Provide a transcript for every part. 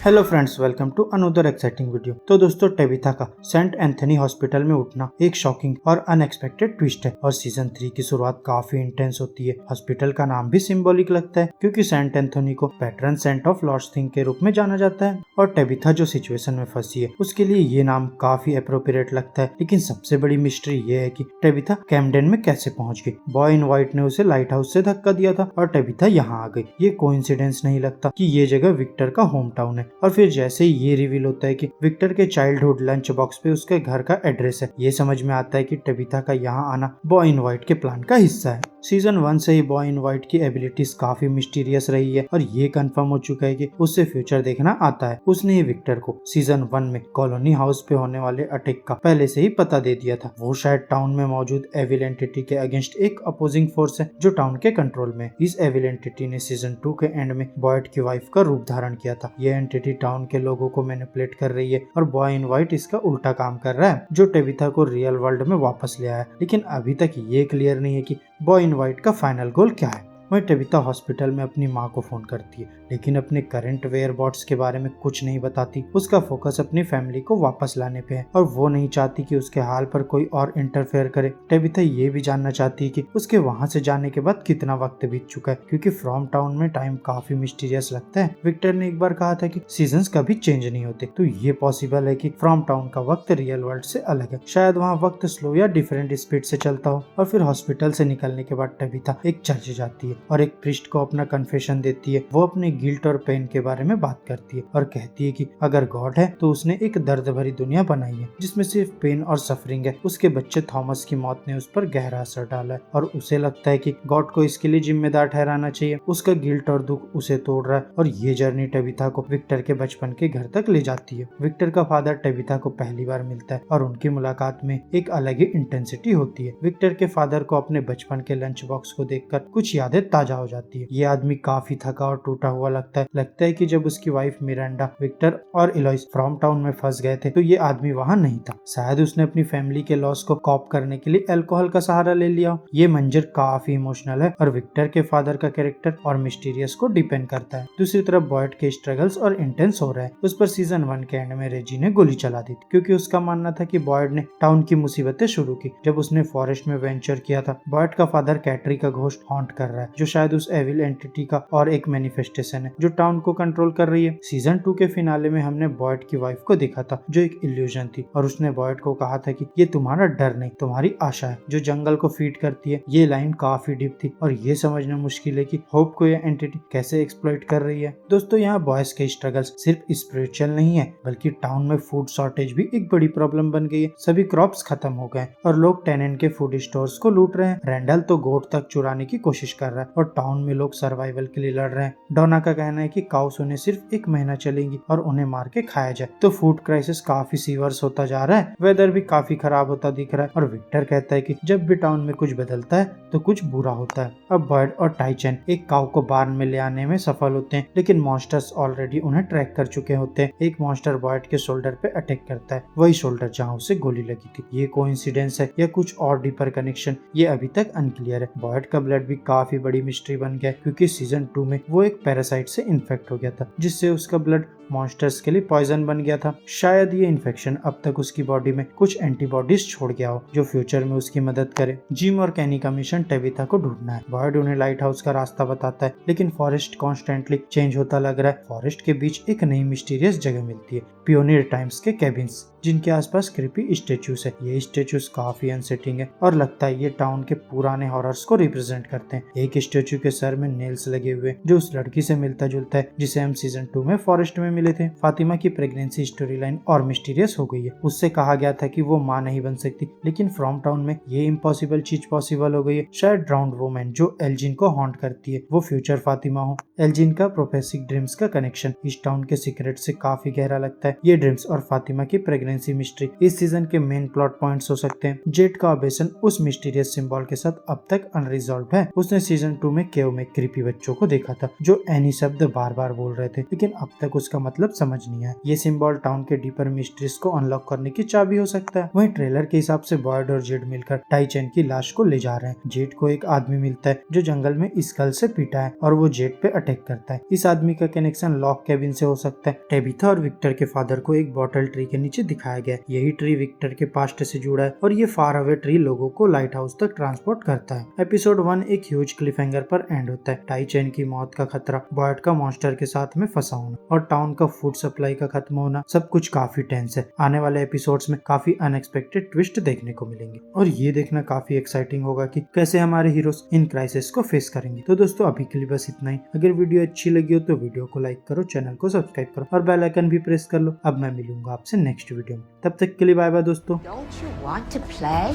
Hello friends, welcome to another exciting video. तो दोस्तों, टेबिथा का सेंट एंथनी हॉस्पिटल में उठना एक शॉकिंग और अनएक्सपेक्टेड ट्विस्ट है और सीजन 3 की शुरुआत काफी इंटेंस होती है। हॉस्पिटल का नाम भी सिंबॉलिक लगता है क्योंकि सेंट एंथनी को patron saint of lost thing के रूप में जाना जाता है और टेबिथा जो सिचुएशन में फंसी है उसके लिए ये नाम काफी अप्रोप्रिएट लगता है। लेकिन सबसे बड़ी मिस्ट्री ये है कि टेबिथा कैम्डेन में कैसे पहुंच गई। बॉय इन व्हाइट ने उसे लाइट हाउस से धक्का दिया था और टेबिथा यहाँ आ गई। ये कोइंसिडेंस नहीं लगता कि ये जगह विक्टर का होम टाउन है। और फिर जैसे ही ये रिवील होता है कि विक्टर के चाइल्डहुड लंच बॉक्स पे उसके घर का एड्रेस है, ये समझ में आता है कि टेबिथा का यहाँ आना बॉय इन व्हाइट के प्लान का हिस्सा है। सीजन 1 से ही बॉय इन व्हाइट की एबिलिटीज काफी मिस्टीरियस रही है और ये कंफर्म हो चुका है कि उससे फ्यूचर देखना आता है। उसने ही विक्टर को सीजन 1 में कॉलोनी हाउस पे होने वाले अटैक का पहले से ही पता दे दिया था। वो शायद टाउन में मौजूद एविल एंटिटी के अगेंस्ट एक अपोजिंग फोर्स है जो टाउन के कंट्रोल में। इस एविल एंटिटी ने सीजन 2 के एंड में बॉयड की वाइफ का रूप धारण किया था। ये एंटिटी टाउन के लोगों को मैनिपुलेट कर रही है और बॉय इन व्हाइट इसका उल्टा काम कर रहा है जो टेबिथा को रियल वर्ल्ड में वापस ले आया। लेकिन अभी तक ये क्लियर नहीं है कि बॉय इन व्हाइट का फाइनल गोल क्या है। वहीं टेबिथा हॉस्पिटल में अपनी माँ को फोन करती है लेकिन अपने करंट वेयरबॉट्स के बारे में कुछ नहीं बताती। उसका फोकस अपनी फैमिली को वापस लाने पे है और वो नहीं चाहती कि उसके हाल पर कोई और इंटरफेयर करे। टेबिथा ये भी जानना चाहती है कि उसके वहाँ से जाने के बाद कितना वक्त बीत चुका है क्योंकि फ्रॉम टाउन में टाइम काफी मिस्टीरियस लगता है। विक्टर ने एक बार कहा था कि सीजन्स कभी चेंज नहीं होते, तो ये पॉसिबल है कि फ्रॉम टाउन का वक्त रियल वर्ल्ड से अलग है। शायद वहाँ वक्त स्लो या डिफरेंट स्पीड से चलता हो। और फिर हॉस्पिटल से निकलने के बाद टेबिथा एक चर्च जाती है और एक प्रिस्ट को अपना कन्फेशन देती है। वो अपने गिल्ट और पेन के बारे में बात करती है और कहती है कि अगर गॉड है तो उसने एक दर्द भरी दुनिया बनाई है जिसमें सिर्फ पेन और सफरिंग है। उसके बच्चे थॉमस की मौत ने उस पर गहरा असर डाला है और उसे लगता है कि गॉड को इसके लिए जिम्मेदार ठहराना चाहिए। उसका गिल्ट और दुख उसे तोड़ रहा है और ये जर्नी टेबिथा को विक्टर के बचपन के घर तक ले जाती है। विक्टर का फादर टेबिथा को पहली बार मिलता है और उनकी मुलाकात में एक अलग ही इंटेंसिटी होती है। विक्टर के फादर को अपने बचपन के लंच बॉक्स को देखकर कुछ यादें ताजा हो जाती है। ये आदमी काफी थका और टूटा हुआ लगता है कि जब उसकी वाइफ मिरांडा, विक्टर और इलोइस फ्रॉम टाउन में फंस गए थे तो ये आदमी वहाँ नहीं था। शायद उसने अपनी फैमिली के लॉस को कॉप करने के लिए अल्कोहल का सहारा ले लिया। ये मंजर काफी इमोशनल है और विक्टर के फादर का कैरेक्टर और मिस्टीरियस को डिपेंड करता है। दूसरी तरफ बॉयड के स्ट्रगल्स और इंटेंस हो रहे हैं। उस पर सीजन 1 के एंड में रेजी ने गोली चला दी क्योंकि उसका मानना था कि बॉयड ने टाउन की मुसीबतें शुरू की जब उसने फॉरेस्ट में वेंचर किया था। बॉयड का फादर कैटरी का घोस्ट हॉन्ट कर रहा है जो शायद उस एविल एंटिटी का और एक मैनिफेस्टेशन है जो टाउन को कंट्रोल कर रही है। सीजन 2 के फिनाले में हमने बॉयड की वाइफ को देखा था जो एक इल्यूजन थी और उसने बॉयड को कहा था कि ये तुम्हारा डर नहीं तुम्हारी आशा है जो जंगल को फीड करती है। ये लाइन काफी डीप थी और ये समझना मुश्किल है कि होप को यह एंटिटी कैसे एक्सप्लॉइट कर रही है। दोस्तों, यहाँ बॉयज के स्ट्रगल्स सिर्फ स्पिरिचुअल नहीं है बल्कि टाउन में फूड शॉर्टेज भी एक बड़ी प्रॉब्लम बन गई है। सभी क्रॉप्स खत्म हो गए और लोग टेनेंट के फूड स्टोर्स को लूट रहे हैं। रैंडल तो गोट तक चुराने की कोशिश कर रहा है और टाउन में लोग सर्वाइवल के लिए लड़ रहे हैं। डोना का कहना है कि काउस उन्हें सिर्फ 1 महीना चलेंगी और उन्हें मार के खाया जाए। तो फूड क्राइसिस काफी सीवियर्स होता जा रहा है। वेदर भी काफी खराब होता दिख रहा है और विक्टर कहता है कि जब भी टाउन में कुछ बदलता है तो कुछ बुरा होता है। अब बर्ड और टाइचन एक काउ को बार्न में ले आने में सफल होते हैं लेकिन मॉन्स्टर्स ऑलरेडी उन्हें ट्रैक कर चुके होते हैं। एक मॉन्स्टर बर्ड के शोल्डर पे अटैक करता है, वही शोल्डर जहाँ उसे गोली लगी थी। ये कोइंसिडेंस है या कुछ और डीपर कनेक्शन, ये अभी तक अनक्लियर है। बर्ड का ब्लड भी काफी बड़ी मिस्ट्री बन गया क्योंकि सीजन 2 में वो एक पैरासाइट से इन्फेक्ट हो गया था जिससे उसका ब्लड मॉन्स्टर्स के लिए पॉइजन बन गया था। शायद ये इन्फेक्शन अब तक उसकी बॉडी में कुछ एंटीबॉडीज छोड़ गया हो जो फ्यूचर में उसकी मदद करे। जिम और कैनी का मिशन टेबिथा को ढूंढना है। बॉयड उन्हें लाइट हाउस का रास्ता बताता है लेकिन फॉरेस्ट कॉन्स्टेंटली चेंज होता लग रहा है। फॉरेस्ट के बीच एक नई मिस्टीरियस जगह मिलती है, पियोनियर टाइम्स के केबिन्स जिनके आसपास क्रीपी स्टेचूज है। ये स्टेचूज काफी अनसेटिंग है और लगता है ये टाउन के पुराने हॉरर्स को रिप्रेजेंट करते हैं। एक स्टेचू के सर में नेल्स लगे हुए जो उस लड़की से मिलता जुलता है जिसे हम सीजन 2 में फॉरेस्ट में मिले थे। फातिमा की प्रेगनेंसी स्टोरी लाइन और मिस्टीरियस हो गई है। उससे कहा गया था कि वो माँ नहीं बन सकती लेकिन फ्रॉम टाउन में ये इम्पॉसिबल चीज पॉसिबल हो गई है। शायद ड्राउन्ड वुमेन जो एल्जिन को हॉन्ट करती है वो फ्यूचर फातिमा हो। एल्जिन का प्रोफेसिक ड्रीम्स का कनेक्शन इस टाउन के सीक्रेट से काफी गहरा लगता है। ये ड्रीम्स और फातिमा की प्रेगनेंसी मिस्ट्री इस सीजन के मेन प्लॉट पॉइंट्स हो सकते हैं। जेट का ऑब्सेशन उस मिस्टीरियस सिंबल के साथ अब तक अनरिजॉल्व्ड है। उसने सीजन 2 में केव में क्रीपी बच्चों को देखा था जो एनी शब्द बार बार बोल रहे थे लेकिन अब तक उसका मतलब समझ नहीं आया। ये सिंबल टाउन के डीपर मिस्ट्रीज को अनलॉक करने की चाबी हो सकता है। वहीं ट्रेलर के हिसाब से बॉयड और जेड मिलकर टाई चेन की लाश को ले जा रहे हैं। जेड को एक आदमी मिलता है जो जंगल में स्कल से पीटा है और वो जेड पे अटैक करता है। इस आदमी का कनेक्शन लॉक केबिन से हो सकता है। टेबिथा और विक्टर के फादर को एक बॉटल ट्री के नीचे दिखाया गया। यही ट्री विक्टर के पास्ट से जुड़ा है और ये फार अवे ट्री लोगों को लाइट हाउस तक ट्रांसपोर्ट करता है। एपिसोड 1 एक ह्यूज क्लिफहैंगर पर एंड होता है। टाई चेन की मौत का खतरा, बॉयड का मॉन्स्टर के साथ में फंसा होना और टाउन का फूड सप्लाई का खत्म होना, सब कुछ काफी टेंस है। आने वाले एपिसोड्स में काफी अनएक्सपेक्टेड ट्विस्ट देखने को मिलेंगे और ये देखना काफी एक्साइटिंग होगा कि कैसे हमारे हीरोज इन क्राइसिस को फेस करेंगे। तो दोस्तों अभी के लिए बस इतना ही। अगर वीडियो अच्छी लगी हो तो वीडियो को लाइक करो, चैनल को सब्सक्राइब करो और बेल आइकन भी प्रेस कर लो। अब मैं मिलूंगा आपसे नेक्स्ट वीडियो में, तब तक के लिए बाय बाय दोस्तों। Don't you want to play?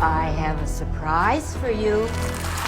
I have a surprise for you.